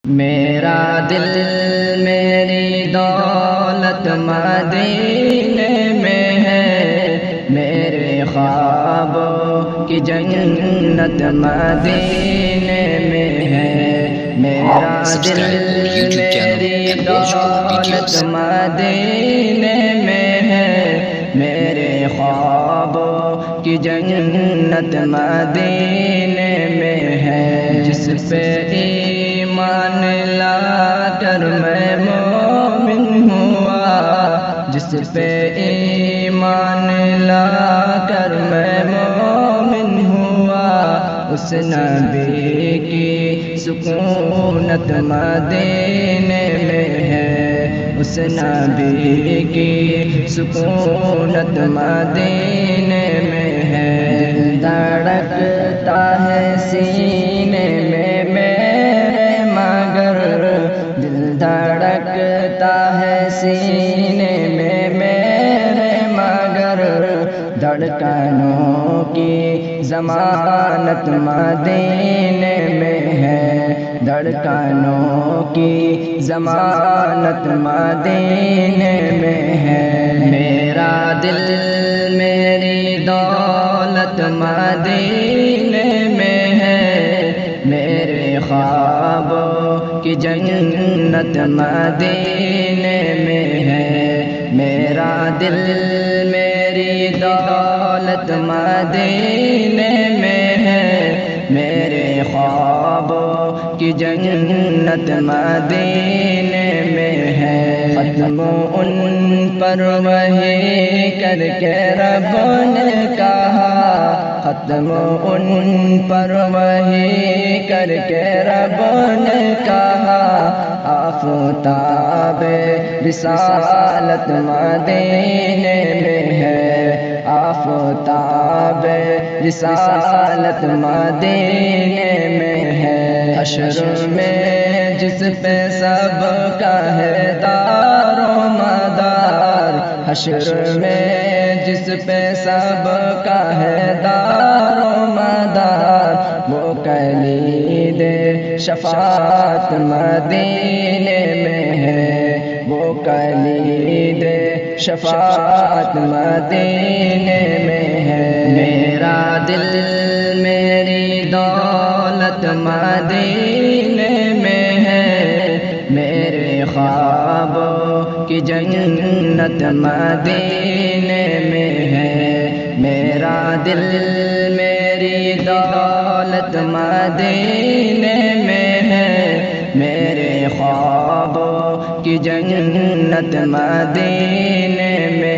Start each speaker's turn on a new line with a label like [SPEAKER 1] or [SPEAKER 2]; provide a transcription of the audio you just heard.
[SPEAKER 1] میرا دل میری دولت مدینے میں ہے، میرے خوابوں کی جنت مدینے میں ہے۔ میرا دل میری دولت مدینے میں ہے، میرے خوابوں کی جنت مدینے میں ہے۔ جس پہ ایمان لا کر میں مومن ہوا، جس پہ ایمان لا کر میں مومن ہوا، اس نبی کی سکونت مدینے میں ہے، اس نبی کی سکونت مدینے میں ہے۔ دھڑکتا ہے سینے میں میرے مگر، دل دھڑکتا ہے سینے میں میرے مگر، دھڑکنوں کی ضمانت مدینے میں ہے، دھڑکنوں کی ضمانت مدینے میں ہے۔ میرا دل میری دولت مدینے میں ہے، میرے خوابوں کی جنت مدینے میں ہے۔ میرا دل میری دولت مدینے میں ہے، میرے خوابوں کی جنت مدینے میں ہے۔ ختم ان پر وحی کر کے رب نے کہا، ختم ان پر وحی کر کے رب نے کہا، آفتاب رسالت مدینے میں ہے، آفتاب رسالت مدینے میں ہے۔ حشر میں جس پہ سب کا ہے دار و مدار، حشر میں جس پہ سب کا ہے دار و مدار، وہ کلید شفاعت مدینے میں ہے، وہ کلید شفاعت مدینے میں ہے۔ میرا دل میری دولت مدینے میں ہے، میرے خوابوں کی جنت مدینے میں ہے۔ میرا دل میری دولت مدینے میں ہے، میرے خوابوں کی جنت مدینے میں